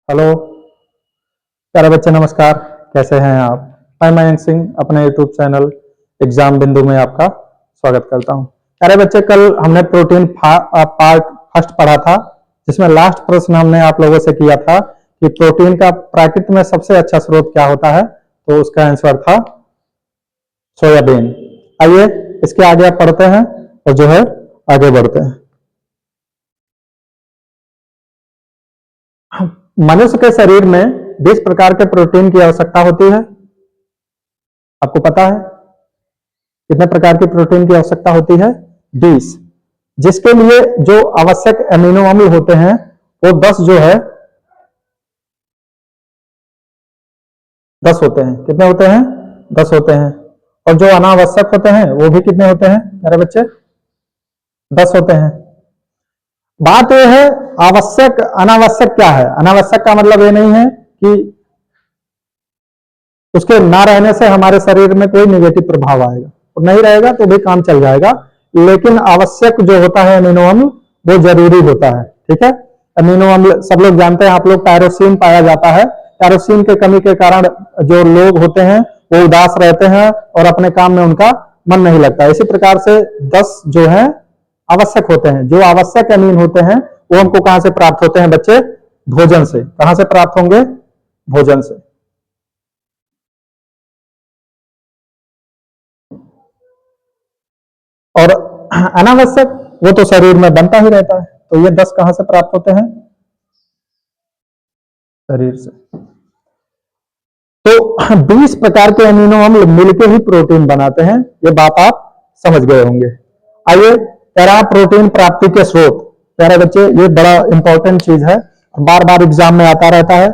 Hello प्यारे बच्चे, नमस्कार। कैसे हैं आप? मैं मयंक सिंह अपने यूट्यूब चैनल एग्जाम बिंदु में आपका स्वागत करता हूं। प्यारे बच्चे, कल हमने प्रोटीन पार्ट फर्स्ट पढ़ा था, जिसमें लास्ट प्रश्न हमने आप लोगों से किया था कि प्रोटीन का प्रकृति में सबसे अच्छा स्रोत क्या होता है, तो उसका आंसर था सोयाबीन। आइए इसके आगे आप पढ़ते हैं और जो है आगे बढ़ते हैं। मनुष्य के शरीर में 20 प्रकार के प्रोटीन की आवश्यकता होती है। आपको पता है कितने प्रकार की प्रोटीन की आवश्यकता होती है? 20। जिसके लिए जो आवश्यक अमीनो अम्ल होते हैं वो 10 जो है 10 होते हैं। कितने होते हैं? 10 होते हैं। और जो अनावश्यक होते हैं वो भी कितने होते हैं मेरे बच्चे? 10 होते हैं। बात यह है आवश्यक अनावश्यक क्या है। अनावश्यक का मतलब ये नहीं है कि उसके ना रहने से हमारे शरीर में कोई नेगेटिव प्रभाव आएगा, और नहीं रहेगा तो भी काम चल जाएगा। लेकिन आवश्यक जो होता है अमीनो अम्ल वो जरूरी होता है। ठीक है, अमीनो अम्ल सब लोग जानते हैं। आप लोग टायरोसिन पाया जाता है। टायरोसिन के कमी के कारण जो लोग होते हैं वो उदास रहते हैं और अपने काम में उनका मन नहीं लगता। इसी प्रकार से 10 जो है आवश्यक होते हैं। जो आवश्यक अमीन होते हैं वो हमको कहां से प्राप्त होते हैं बच्चे? भोजन से। कहां से प्राप्त होंगे? भोजन से। और अनावश्यक वो तो शरीर में बनता ही रहता है। तो ये 10 कहां से प्राप्त होते हैं? शरीर से। तो 20 प्रकार के अमीनो अम्ल मिलकर ही प्रोटीन बनाते हैं। ये बात आप समझ गए होंगे। आइए, पैरा प्रोटीन प्राप्ति के स्रोत। प्यारे बच्चे, ये बड़ा इंपॉर्टेंट चीज है, बार बार एग्जाम में आता रहता है।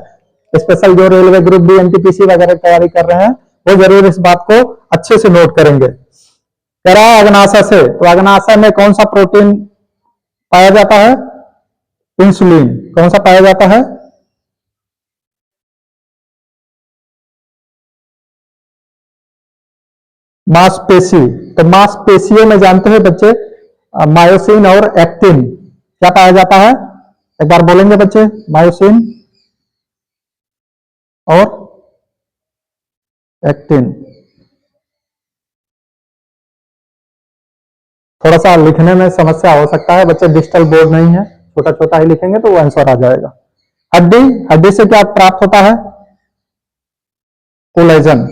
स्पेशल जो रेलवे ग्रुप डी, एनटीपीसी वगैरह तैयारी कर रहे हैं वो जरूर इस बात को अच्छे से नोट करेंगे। पैरा अग्नाशय से, तो अग्नाशय में कौन सा प्रोटीन पाया जाता है? इंसुलिन। कौन सा पाया जाता है? मांसपेशी। तो मांसपेशियों में जानते हैं बच्चे मायोसिन और एक्टिन। क्या पाया जाता है? एक बार बोलेंगे बच्चे? मायोसिन और एक्टिन। थोड़ा सा लिखने में समस्या हो सकता है बच्चे, डिजिटल बोर्ड नहीं है, छोटा छोटा ही लिखेंगे तो वो आंसर आ जाएगा। हड्डी, हड्डी से क्या प्राप्त होता है? कोलेजन।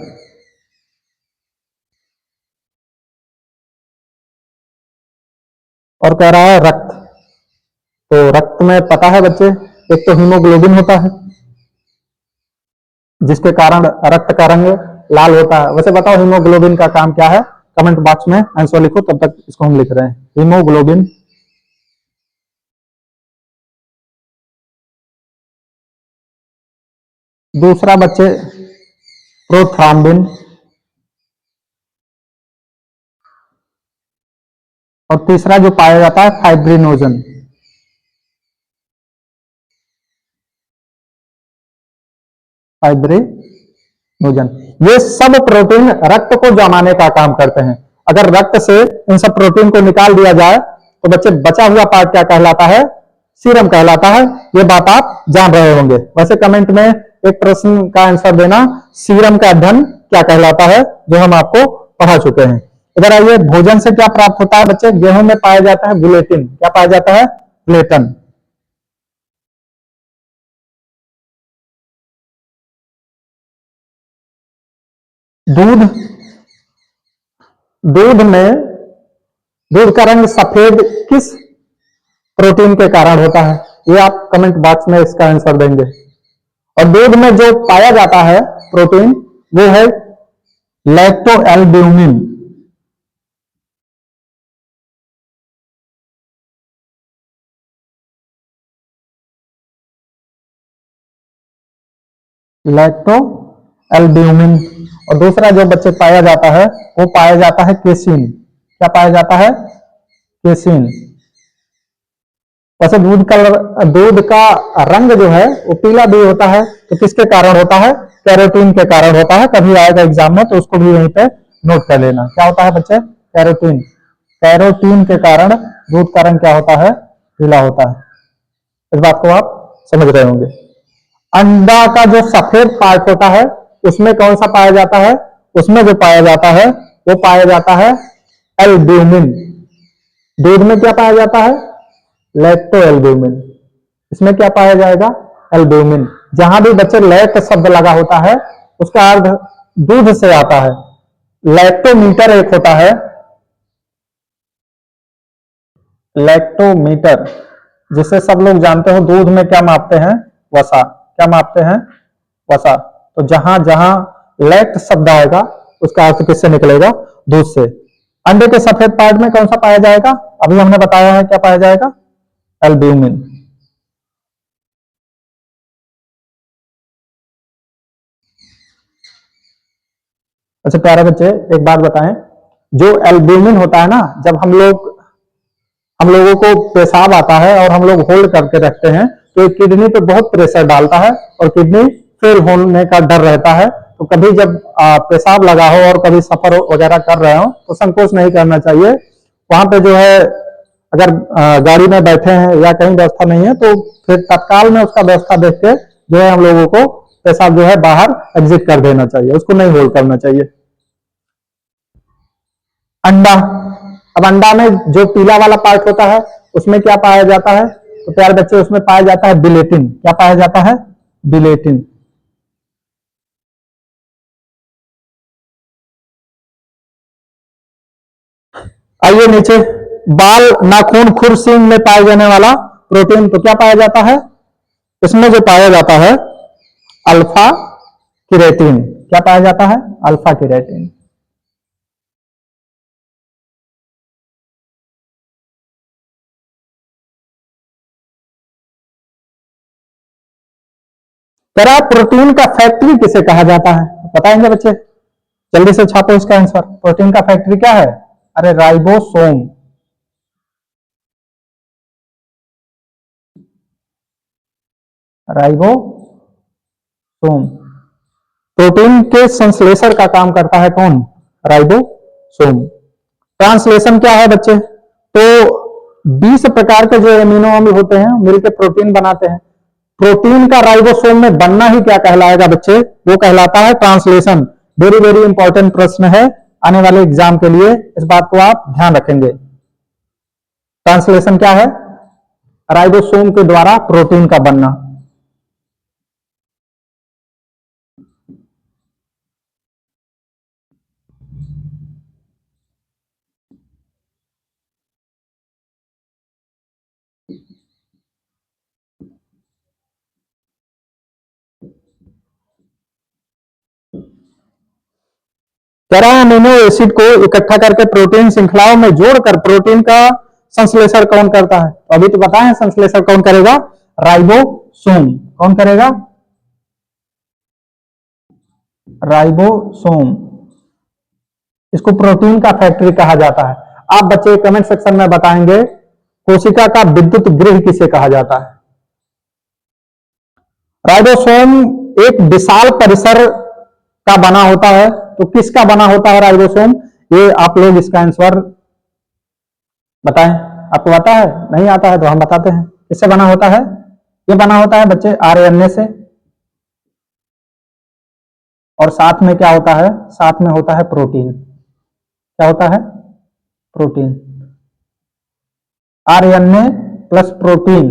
और कह रहा है रक्त। तो रक्त में पता है बच्चे, एक तो हीमोग्लोबिन होता है जिसके कारण रक्त का रंग लाल होता है। वैसे बताओ हीमोग्लोबिन का काम क्या है? कमेंट बॉक्स में आंसर लिखो, तब तक इसको हम लिख रहे हैं। हीमोग्लोबिन। दूसरा बच्चे प्रोथ्राम्बिन। और तीसरा जो पाया जाता है फाइब्रिनोजन। फाइब्रिनोजन। ये सब प्रोटीन रक्त को जमाने का काम करते हैं। अगर रक्त से इन सब प्रोटीन को निकाल दिया जाए तो बच्चे बचा हुआ पार्ट क्या कहलाता है? सीरम कहलाता है। ये बात आप जान रहे होंगे। वैसे कमेंट में एक प्रश्न का आंसर देना, सीरम का धन क्या कहलाता है, जो हम आपको पढ़ा चुके हैं। इधर आइए, भोजन से क्या प्राप्त होता है बच्चे? गेहूं में पाया जाता है ग्लूटेन। क्या पाया जाता है? ग्लूटेन। दूध, दूध में, दूध का रंग सफेद किस प्रोटीन के कारण होता है? ये आप कमेंट बॉक्स में इसका आंसर देंगे। और दूध में जो पाया जाता है प्रोटीन वो है लैक्टोएल्ब्यूमिन। Lacto albumin. और दूसरा जो बच्चे पाया जाता है वो पाया जाता है केसिन। क्या पाया जाता है? केसिन। वैसे दूध का रंग जो है वो पीला भी होता है, तो किसके कारण होता है? कैरोटीन के कारण होता है। कभी आएगा एग्जाम में तो उसको भी वहीं पे नोट कर लेना। क्या होता है बच्चे? कैरोटीन। कैरोटीन के कारण दूध का रंग क्या होता है? पीला होता है। इस बात को आप समझ रहे होंगे। अंडा का जो सफेद पार्ट होता है उसमें कौन सा पाया जाता है? उसमें जो पाया जाता है वो पाया जाता है एल्ब्यूमिन। दूध में क्या पाया जाता है? Lacto albumin. इसमें क्या पाया जाएगा? एल्ब्यूमिन। जहां भी बच्चे लैक्ट शब्द लगा होता है उसका अर्थ दूध से आता है। लैक्टोमीटर एक होता है, लैक्टोमीटर, जिसे सब लोग जानते हो दूध में क्या मापते हैं? वसा। क्या मापते हैं? वसा। तो जहां जहां लैक्ट शब्द आएगा उसका अर्थ किससे निकलेगा? दूध से। अंडे के सफेद पार्ट में कौन सा पाया जाएगा? अभी हमने बताया है क्या पाया जाएगा? एल्ब्यूमिन। अच्छा प्यारे बच्चे, एक बात बताएं, जो एल्ब्यूमिन होता है ना, जब हम लोगों को पेशाब आता है और हम लोग होल्ड करके रखते हैं तो किडनी पे बहुत प्रेशर डालता है और किडनी फेल होने का डर रहता है। तो कभी जब पेशाब लगा हो और कभी सफर वगैरह कर रहे हो तो संकोच नहीं करना चाहिए। वहां पे जो है अगर गाड़ी में बैठे हैं या कहीं व्यवस्था नहीं है तो फिर तत्काल में उसका व्यवस्था देख के जो है हम लोगों को पेशाब जो है बाहर एग्जिट कर देना चाहिए, उसको नहीं होल्ड करना चाहिए। अंडा। अब अंडा में जो पीला वाला पार्ट होता है उसमें क्या पाया जाता है? तो प्यारे बच्चे उसमें पाया जाता है बिलेटिन। क्या पाया जाता है? बिलेटिन। आइए नीचे, बाल, नाखून, खुर, सींग में पाए जाने वाला प्रोटीन तो क्या पाया जाता है? इसमें जो पाया जाता है अल्फा किरेटिन। क्या पाया जाता है? Alpha keratin. तेरा प्रोटीन का फैक्ट्री किसे कहा जाता है? बताएंगे बच्चे? जल्दी से छापो इसका आंसर। प्रोटीन का फैक्ट्री क्या है? अरे राइबोसोम। राइबोसोम। प्रोटीन के संश्लेषण का काम करता है कौन? राइबोसोम। ट्रांसलेशन क्या है बच्चे? तो 20 प्रकार के जो एमिनो अम्ल होते हैं मिलकर प्रोटीन बनाते हैं। प्रोटीन का राइबोसोम में बनना ही क्या कहलाएगा बच्चे? वो कहलाता है ट्रांसलेशन। वेरी वेरी इंपॉर्टेंट प्रश्न है आने वाले एग्जाम के लिए, इस बात को आप ध्यान रखेंगे। ट्रांसलेशन क्या है? राइबोसोम के द्वारा प्रोटीन का बनना। तेरा अमीनो एसिड को इकट्ठा करके प्रोटीन श्रृंखलाओं में जोड़कर प्रोटीन का संश्लेषण कौन करता है? तो अभी तो बताएं संश्लेषण कौन करेगा? राइबोसोम। कौन करेगा? राइबोसोम। इसको प्रोटीन का फैक्ट्री कहा जाता है। आप बच्चे कमेंट सेक्शन में बताएंगे कोशिका का विद्युत गृह किसे कहा जाता है? राइबोसोम एक विशाल परिसर का बना होता है। तो किसका बना होता है राइबोसोम? ये आप लोग इसका आंसर बताएं। आपको आता है? नहीं आता है तो हम बताते हैं। किससे बना होता है? ये बना होता है बच्चे आरएनए से। और साथ में क्या होता है? साथ में होता है प्रोटीन। क्या होता है? प्रोटीन। आरएनए प्लस प्रोटीन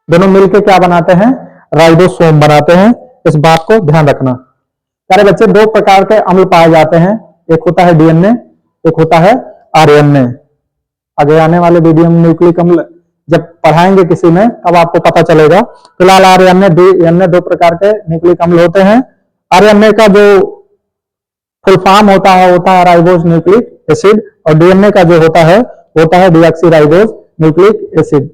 दोनों मिलकर क्या बनाते हैं? राइबोसोम बनाते हैं। इस बात को ध्यान रखना। सारे बच्चे, दो प्रकार के अम्ल पाए जाते हैं, एक होता है डीएनए, एक होता है आरएनए। आगे आने वाले वीडियो में न्यूक्लिक अम्ल जब पढ़ाएंगे किसी में तब आपको पता चलेगा। फिलहाल आरएनए डीएनए दो प्रकार के न्यूक्लिक अम्ल होते हैं। आरएनए का जो फुल फॉर्म होता है राइबोज न्यूक्लिक एसिड, और डीएनए का जो होता है डीऑक्सी राइबोज न्यूक्लिक एसिड।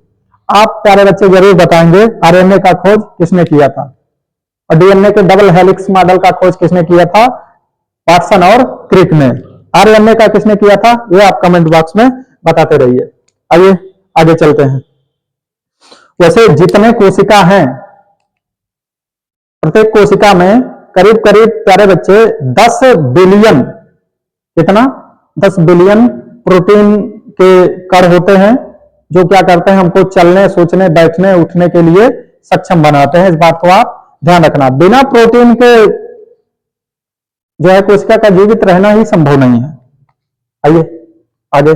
आप प्यारे बच्चे जरूर बताएंगे आरएनए का खोज किसने किया था और डीएनए के डबल हेलिक्स मॉडल का खोज किसने किया था? वाटसन और क्रिक ने। आरएनए का किसने किया था? ये आप कमेंट बॉक्स में बताते रहिए। आइए आगे चलते हैं। वैसे जितने कोशिका हैं, प्रत्येक कोशिका में करीब करीब प्यारे बच्चे 10 बिलियन, कितना? 10 बिलियन प्रोटीन के कण होते हैं जो क्या करते हैं? हमको चलने, सोचने, बैठने, उठने के लिए सक्षम बनाते हैं। इस बात को आप ध्यान रखना। बिना प्रोटीन के जो है कोशिका का जीवित रहना ही संभव नहीं है। आइए आगे।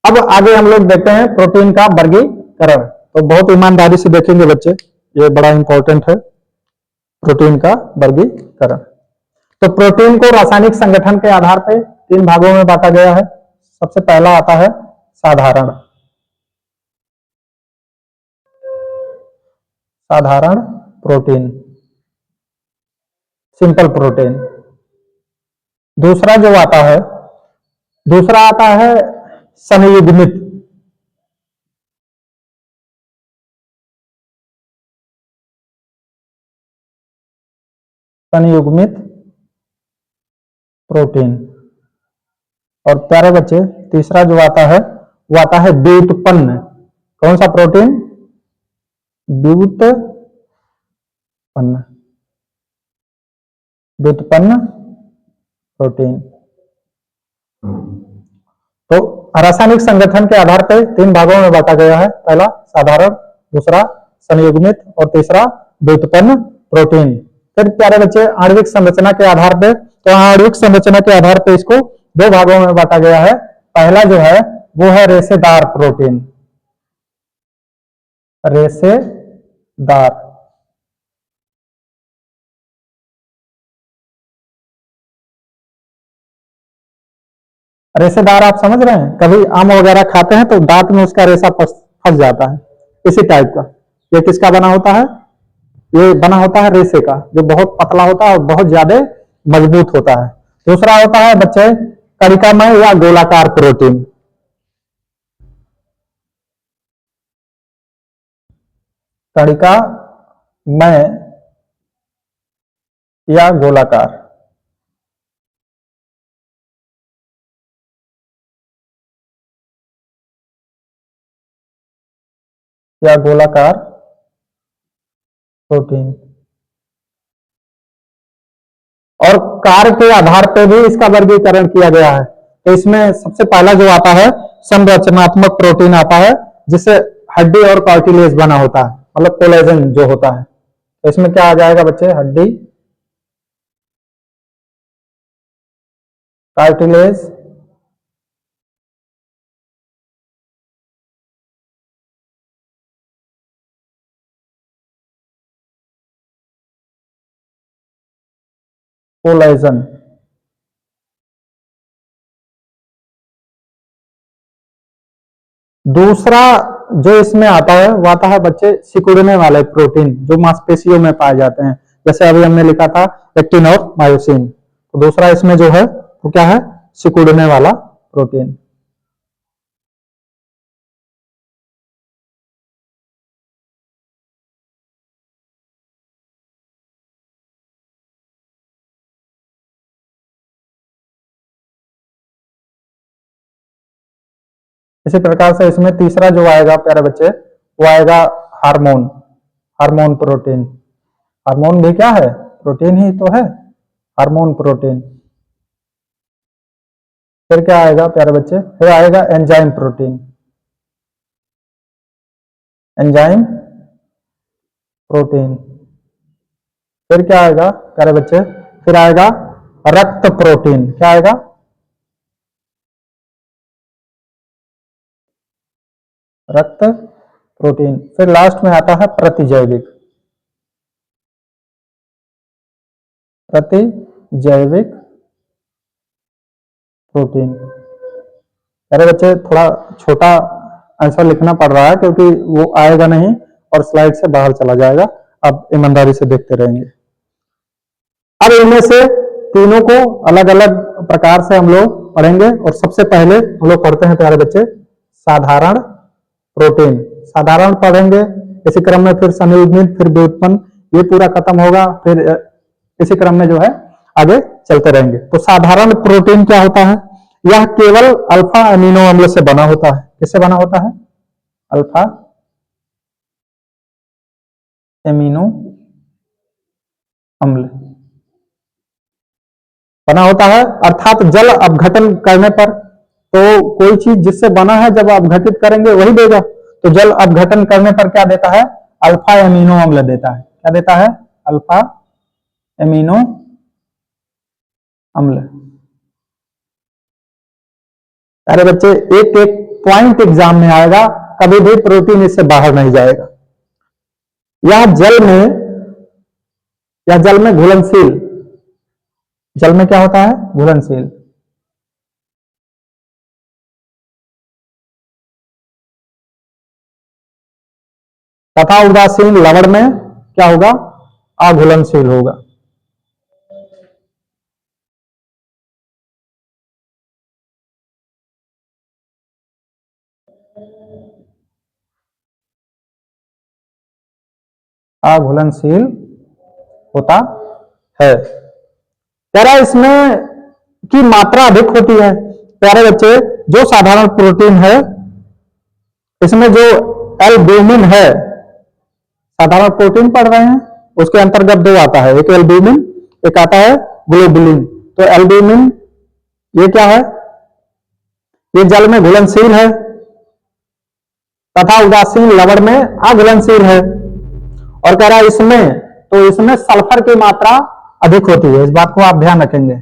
अब आगे हम लोग देखते हैं प्रोटीन का वर्गीकरण। तो बहुत ईमानदारी से देखेंगे बच्चे, ये बड़ा इंपॉर्टेंट है, प्रोटीन का वर्गीकरण। तो प्रोटीन को रासायनिक संगठन के आधार पर 3 भागों में बांटा गया है। सबसे पहला आता है साधारण प्रोटीन, सिंपल प्रोटीन। दूसरा आता है संयुग्मित प्रोटीन। और प्यारे बच्चे तीसरा जो आता है वो आता है व्युत्पन्न। कौन सा प्रोटीन? व्युत्पन्न प्रोटीन। तो रासायनिक संगठन के आधार पर 3 भागों में बांटा गया है। पहला साधारण, दूसरा संयुग्मित और तीसरा व्युत्पन्न प्रोटीन। फिर प्यारे बच्चे आणविक संरचना के आधार पर, तो आणविक संरचना के आधार पर इसको 2 भागों में बांटा गया है। पहला जो है वो है रेशेदार प्रोटीन, रेशेदार आप समझ रहे हैं? कभी आम वगैरह खाते हैं तो दांत में उसका रेशा फंस जाता है, इसी टाइप का। ये किसका बना होता है? ये बना होता है रेशे का, जो बहुत पतला होता है और बहुत ज्यादा मजबूत होता है। दूसरा होता है बच्चे कणिकामय या गोलाकार प्रोटीन। कणिकामय या गोलाकार। प्रोटीन। और कार्य के आधार पर भी इसका वर्गीकरण किया गया है। तो इसमें सबसे पहला जो आता है संरचनात्मक प्रोटीन आता है, जिससे हड्डी और कार्टिलेज बना होता है, मतलब कोलेजन जो होता है। तो इसमें क्या आ जाएगा बच्चे? हड्डी, कार्टिलेज, कोलेजन। दूसरा जो इसमें आता है वो आता है बच्चे सिकुड़ने वाले प्रोटीन, जो मांसपेशियों में पाए जाते हैं। जैसे अभी हमने लिखा था एक्टिन और मायोसिन। तो दूसरा इसमें जो है वो क्या है? सिकुड़ने वाला प्रोटीन। इसी प्रकार से इसमें तीसरा जो आएगा प्यारे बच्चे वो आएगा हार्मोन प्रोटीन। हार्मोन भी क्या है? प्रोटीन ही तो है, हार्मोन प्रोटीन। फिर क्या आएगा प्यारे बच्चे? फिर आएगा एंजाइम प्रोटीन, एंजाइम प्रोटीन। फिर क्या आएगा प्यारे बच्चे? फिर आएगा रक्त प्रोटीन। क्या आएगा? रक्त प्रोटीन। फिर लास्ट में आता है प्रतिजैविक प्रोटीन। अरे बच्चे थोड़ा छोटा आंसर लिखना पड़ रहा है क्योंकि वो आएगा नहीं और स्लाइड से बाहर चला जाएगा। अब ईमानदारी से देखते रहेंगे। अब इनमें से तीनों को अलग अलग प्रकार से हम लोग पढ़ेंगे। और सबसे पहले हम लोग पढ़ते हैं प्यारे बच्चे साधारण प्रोटीन। साधारण पढ़ेंगे, इसी क्रम में फिर संयुग्मित, फिर व्युत्पन्न, ये पूरा खत्म होगा। फिर इसी क्रम में जो है आगे चलते रहेंगे। तो साधारण प्रोटीन क्या होता है? यह केवल अल्फा अमीनो अम्ल से बना होता है। किससे बना होता है? अल्फा एमिनो अम्ल बना होता है। अर्थात जल अपघटन करने पर, तो कोई चीज जिससे बना है जब अपघटित करेंगे वही देगा। तो जल अपघटन करने पर क्या देता है? अल्फा एमिनो अम्ल देता है। क्या देता है? अल्फा एमिनो अम्ल। अरे बच्चे, एक एक पॉइंट एग्जाम में आएगा, कभी भी प्रोटीन इससे बाहर नहीं जाएगा। यह जल में घुलनशील, जल में क्या होता है? घुलनशील। तथा उदासीन लवण में क्या होगा? अघुलनशील होगा। अघुलनशील होता है। कह रहा है इसमें की मात्रा अधिक होती है। प्यारे बच्चे, जो साधारण प्रोटीन है इसमें जो एल्ब्यूमिन है, साधारण प्रोटीन पढ़ रहे हैं, उसके अंतर्गत दो आता है, एक एल्ब्यूमिन, एक आता है ग्लोबुलिन। तो एल्ब्यूमिन ये क्या है? ये जल में घुलनशील है तथा उदासीन लवण में अघुलनशील है। और कह रहा है इसमें सल्फर की मात्रा अधिक होती है। इस बात को आप ध्यान रखेंगे,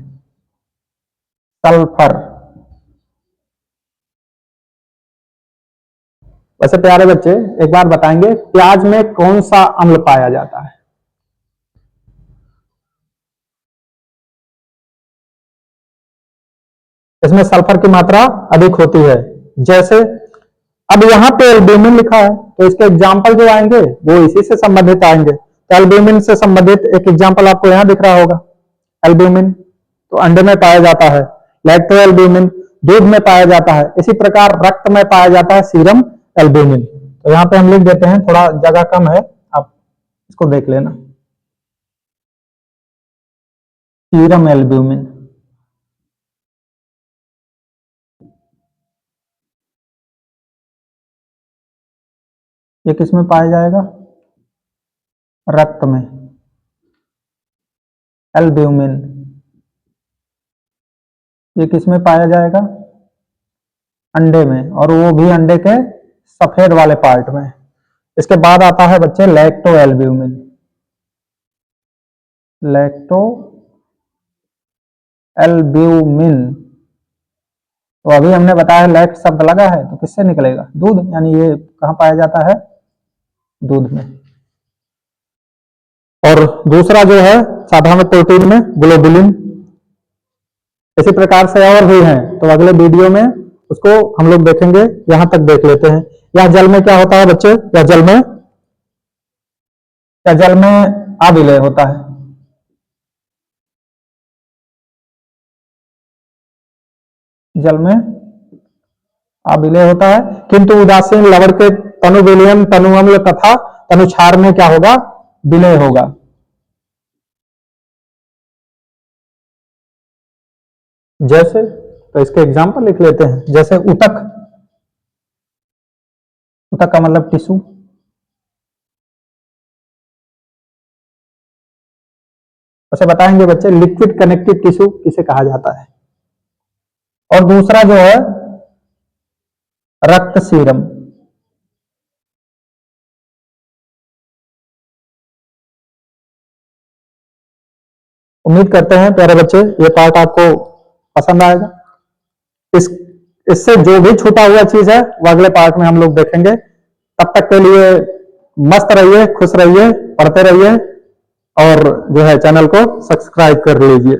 सल्फर। वैसे प्यारे बच्चे, एक बार बताएंगे, प्याज में कौन सा अम्ल पाया जाता है? इसमें सल्फर की मात्रा अधिक होती है। जैसे अब यहां पे एल्ब्यूमिन लिखा है, तो इसके एग्जाम्पल जो आएंगे वो इसी से संबंधित आएंगे। तो एल्ब्यूमिन से संबंधित एक एग्जाम्पल आपको यहां दिख रहा होगा। एल्ब्यूमिन तो अंडे में पाया जाता है, लैक्टो एल्ब्यूमिन दूध में पाया जाता है, इसी प्रकार रक्त में पाया जाता है सीरम एल्ब्यूमिन। तो यहां पे हम लिख देते हैं, थोड़ा जगह कम है, आप इसको देख लेना, सीरम एल्ब्यूमिन। ये किस में पाया जाएगा? रक्त में, एल्ब्यूमिन। ये किस में पाया जाएगा? अंडे में, और वो भी अंडे के सफेद वाले पार्ट में। इसके बाद आता है बच्चे लैक्टो एल्ब्यूमिन। लैक्टो एल्ब्यूमिन, तो अभी हमने बताया लैक्ट शब्द लगा है तो किससे निकलेगा? दूध, यानी ये कहां पाया जाता है? दूध में। और दूसरा जो है साधारण प्रोटीन में ग्लोबुलिन। इसी प्रकार से और भी हैं, तो अगले वीडियो में उसको हम लोग देखेंगे। यहां तक देख लेते हैं। यह जल में क्या होता है बच्चे? या जल में अविलय होता है। जल में अविलय होता है, किंतु उदासीन लवण के तनु विलयन, तनु अम्ल तथा तनु क्षार में क्या होगा? विलय होगा। जैसे, तो इसके एग्जाम्पल लिख लेते हैं। जैसे ऊतक, ऊतक का मतलब टिश्यू। वैसे बताएंगे बच्चे, लिक्विड कनेक्टिव टिश्यू किसे कहा जाता है? और दूसरा जो है रक्त सीरम। उम्मीद करते हैं प्यारे बच्चे ये पार्ट आपको पसंद आएगा। इससे जो भी छूटा हुआ चीज है वो अगले पार्ट में हम लोग देखेंगे। तब तक के लिए मस्त रहिए, खुश रहिए, पढ़ते रहिए और जो है चैनल को सब्सक्राइब कर लीजिए।